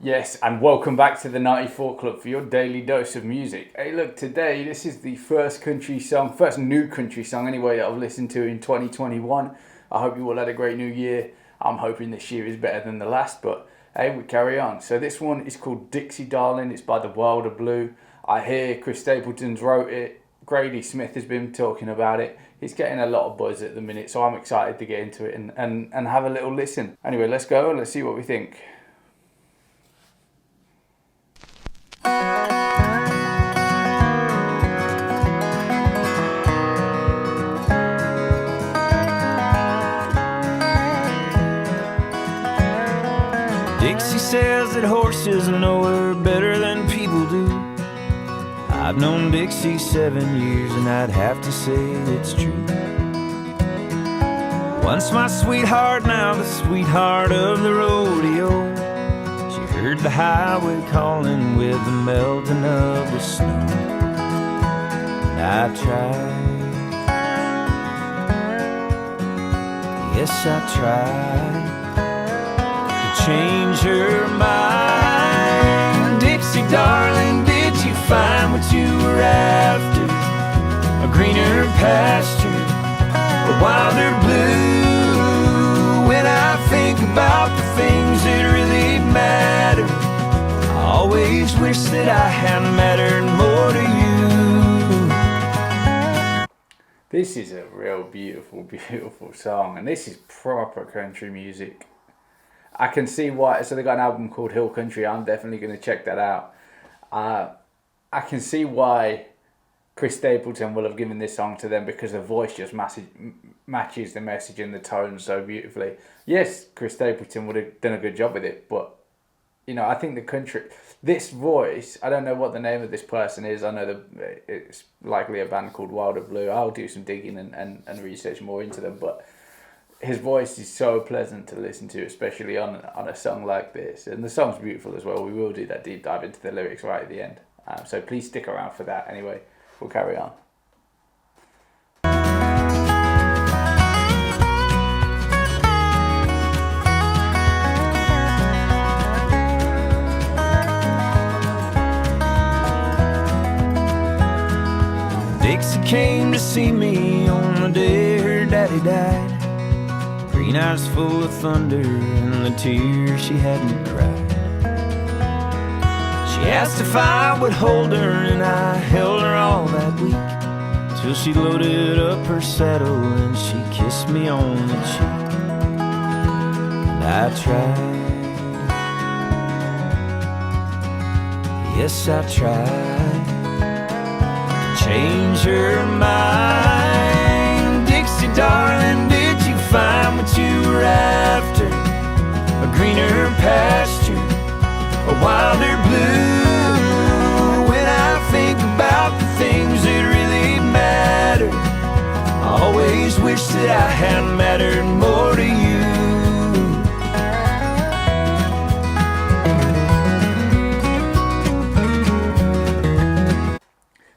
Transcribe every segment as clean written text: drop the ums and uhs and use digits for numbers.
Yes, and welcome back to the 94 Club for your daily dose of music. Hey look, today this is the first new country song anyway that I've listened to in 2021. I hope you all had a great new year. I'm hoping this year is better than the last, but hey, we carry on. So this one is called Dixie Darlin. It's by the Wilder Blue. I hear Chris Stapleton's wrote it. Grady Smith has been talking about it. It's getting a lot of buzz at the minute, so I'm excited to get into it and have a little listen. Anyway, let's go. Let's see what we think. Dixie says that horses know her better than people do. I've known Dixie 7 years and I'd have to say it's true. Once my sweetheart, now the sweetheart of the rodeo. She heard the highway calling with the melting of the snow. And I tried, yes I tried change her mind. Dixie darling, did you find what you were after? A greener pasture, a wilder blue. When I think about the things that really matter, I always wish that I had mattered more to you. This is a real beautiful song, and this is proper country music. I can see why. So they got an album called Hill Country. I'm definitely going to check that out. I can see why Chris Stapleton will have given this song to them, because the voice just matches the message and the tone so beautifully. Yes, Chris Stapleton would have done a good job with it, but you know, I think this voice, I don't know what the name of this person is. I know it's likely a band called Wilder Blue. I'll do some digging and research more into them, but his voice is so pleasant to listen to, especially on a song like this. And the song's beautiful as well. We will do that deep dive into the lyrics right at the end. So please stick around for that. Anyway, we'll carry on. Dixie came to see me on the day her daddy died. Green eyes full of thunder and the tears she hadn't cried. She asked if I would hold her, and I held her all that week, till she loaded up her saddle and she kissed me on the cheek. And I tried, yes I tried to change her mind. Dixie darling, did you find what you were after? A greener pasture, a wilder blue. When I think about the things that really matter, I always wish that I had mattered more to you.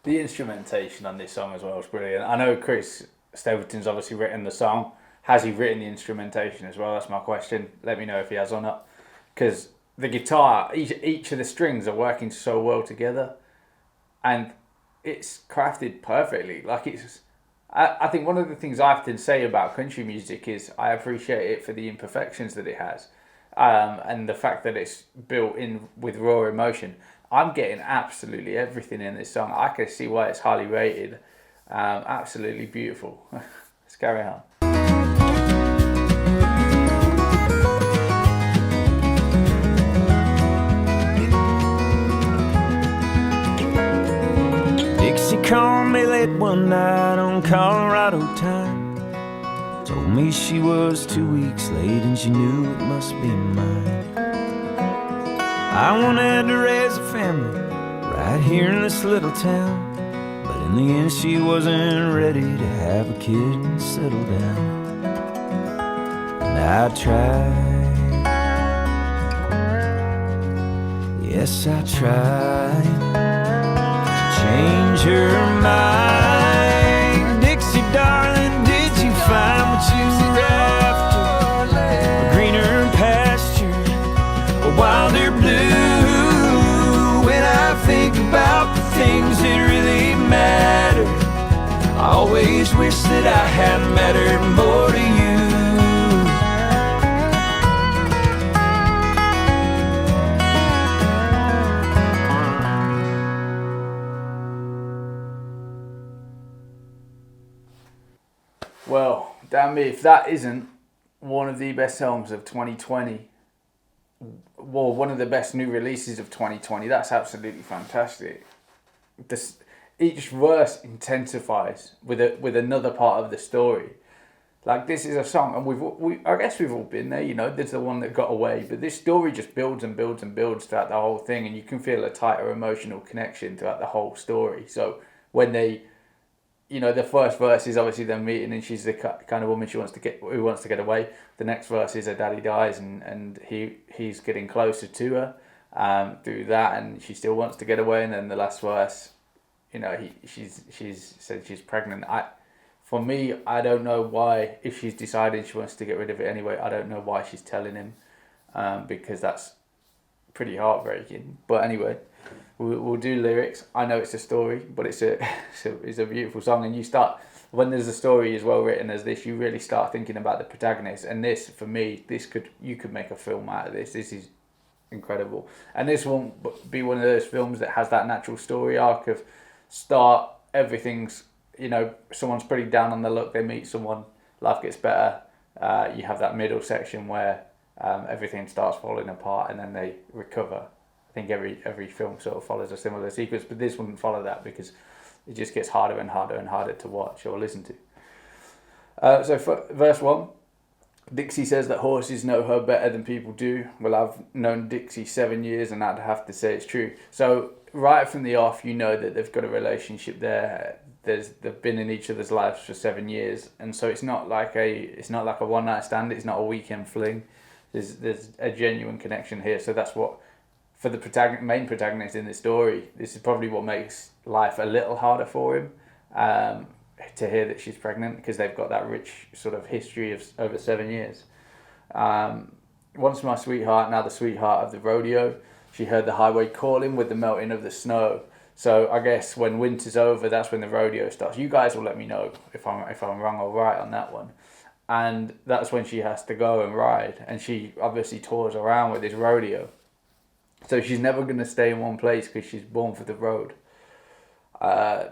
The instrumentation on this song as well is brilliant. I know Chris Stapleton's obviously written the song. Has he written the instrumentation as well? That's my question. Let me know if he has or not. Because the guitar, each of the strings are working so well together, and it's crafted perfectly. Like I think one of the things I often say about country music is I appreciate it for the imperfections that it has, and the fact that it's built in with raw emotion. I'm getting absolutely everything in this song. I can see why it's highly rated. Absolutely beautiful. Let's carry on. Dixie called me late one night on Colorado time. Told me she was 2 weeks late and she knew it must be mine. I wanted to raise a family right here in this little town, but in the end she wasn't ready to have a kid and settle down. And I tried, yes I tried to change her mind. Dixie darling, did you find what you were after? A greener pasture, a wilder blue. things that really matter. I always wish that I had mattered more to you. Well, damn me, if that isn't one of the best songs of 2020, well, one of the best new releases of 2020, that's absolutely fantastic. Each verse intensifies with another part of the story. Like, this is a song, and I guess we've all been there, you know, there's the one that got away, but this story just builds and builds and builds throughout the whole thing, and you can feel a tighter emotional connection throughout the whole story. So when they, you know, the first verse is obviously them meeting, and she's the kind of woman who wants to get away. The next verse is her daddy dies, and he's getting closer to her through that, and she still wants to get away. And then the last verse, you know, she's said she's pregnant. For me, I don't know why. If she's decided she wants to get rid of it anyway, I don't know why she's telling him, because that's pretty heartbreaking. But anyway, we'll do lyrics. I know it's a story, but it's a beautiful song. And you start, when there's a story as well written as this, you really start thinking about the protagonist. And this, for me, you could make a film out of this. This is incredible. And this won't be one of those films that has that natural story arc of start, everything's, you know, someone's pretty down on the luck, they meet someone, life gets better. You have that middle section where everything starts falling apart and then they recover. I think every film sort of follows a similar sequence, but this wouldn't follow that because it just gets harder and harder and harder to watch or listen to. So for verse 1, Dixie says that horses know her better than people do. Well, I've known Dixie 7 years and I'd have to say it's true. So right from the off, you know that they've got a relationship there. They've been in each other's lives for 7 years, and so it's not like a one night stand. It's not a weekend fling. There's a genuine connection here. So that's what, for the main protagonist in the story, this is probably what makes life a little harder for him, to hear that she's pregnant, because they've got that rich sort of history of over 7 years. Once my sweetheart, now the sweetheart of the rodeo. She heard the highway calling with the melting of the snow. So I guess when winter's over, that's when the rodeo starts. You guys will let me know if I'm wrong or right on that one. And that's when she has to go and ride. And she obviously tours around with this rodeo. So she's never going to stay in one place because she's born for the road.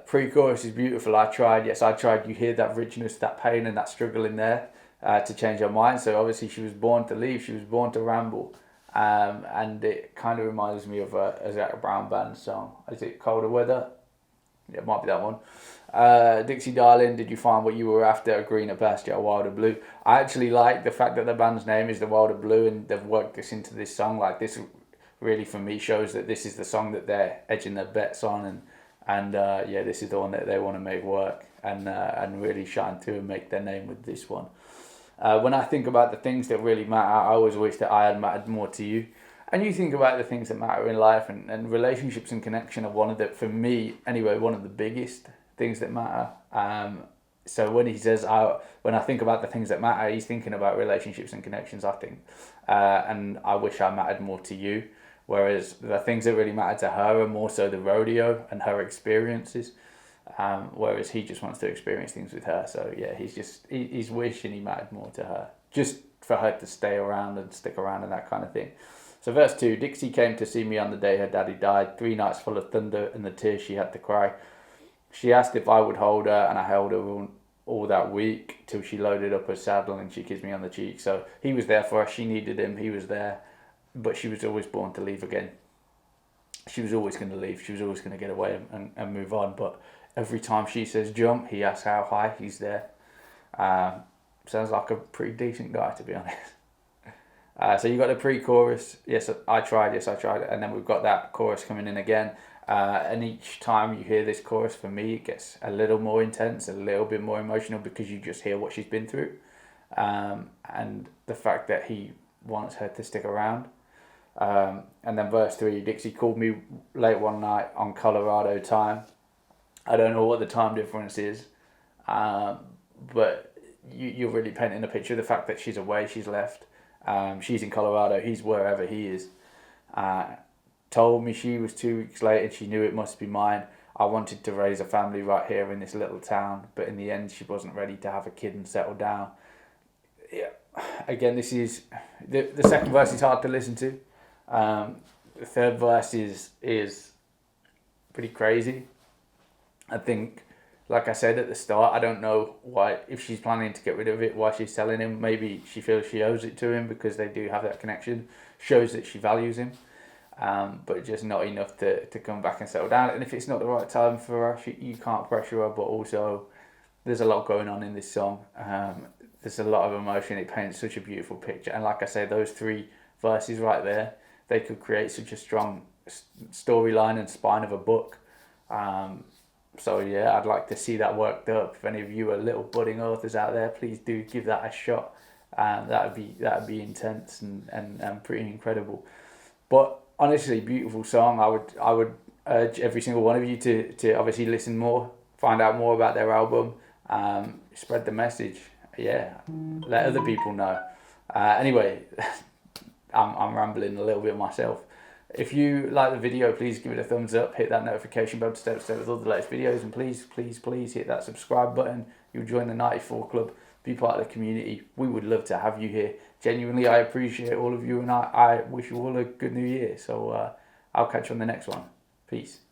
Pre-chorus is beautiful. I tried. You hear that richness, that pain and that struggle in there to change her mind. So obviously she was born to leave. She was born to ramble. And it kind of reminds me of a Zac Brown Band song. Is it Colder Weather? Yeah, it might be that one. Dixie Darlin, did you find what you were after? A greener pasture, a wilder blue. I actually like the fact that the band's name is the Wilder Blue, and they've worked this into this song. Like, this really, for me, shows that this is the song that they're edging their bets on, and this is the one that they want to make work and really shine through and make their name with this one. When I think about the things that really matter, I always wish that I had mattered more to you. And you think about the things that matter in life, and relationships and connection are one of the, for me anyway, one of the biggest things that matter. So when he says, when I think about the things that matter, he's thinking about relationships and connections, I think. And I wish I mattered more to you. Whereas the things that really matter to her are more so the rodeo and her experiences. Whereas he just wants to experience things with her. So yeah, he's wishing he mattered more to her, just for her to stay around and stick around and that kind of thing. So verse 2, Dixie came to see me on the day her daddy died, 3 nights full of thunder and the tears she had to cry. She asked if I would hold her, and I held her all that week till she loaded up her saddle and she kissed me on the cheek. So he was there for her, she needed him, he was there, but she was always born to leave again. She was always going to leave, she was always going to get away and move on, but every time she says jump, he asks how high, he's there. Sounds like a pretty decent guy, to be honest. So you got the pre-chorus, yes I tried, and then we've got that chorus coming in again. And each time you hear this chorus, for me, it gets a little more intense, a little bit more emotional, because you just hear what she's been through. And the fact that he wants her to stick around. And then verse 3, Dixie called me late one night on Colorado time. I don't know what the time difference is, but you're really painting a picture of the fact that she's away, she's left. She's in Colorado, he's wherever he is. told me she was 2 weeks late and she knew it must be mine. I wanted to raise a family right here in this little town, but in the end she wasn't ready to have a kid and settle down. Yeah. Again, this is the second verse is hard to listen to. The third verse is pretty crazy. I think, like I said at the start, I don't know why, if she's planning to get rid of it, why she's telling him. Maybe she feels she owes it to him because they do have that connection. Shows that she values him, but just not enough to come back and settle down. And if it's not the right time for her, you can't pressure her. But also, there's a lot going on in this song. There's a lot of emotion. It paints such a beautiful picture. And like I say, those 3 verses right there, they could create such a strong storyline and spine of a book. So yeah, I'd like to see that worked up. If any of you are little budding authors out there, please do give that a shot. That'd be intense and pretty incredible. But honestly, beautiful song. I would urge every single one of you to obviously listen more, find out more about their album, spread the message. Yeah, let other people know. Anyway, I'm rambling a little bit myself. If you like the video, please give it a thumbs up, hit that notification bell to stay up to date with all the latest videos, and please hit that subscribe button. You'll join the 94 Club, be part of the community. We would love to have you here. Genuinely, I appreciate all of you, and I wish you all a good new year. So I'll catch you on the next one. Peace.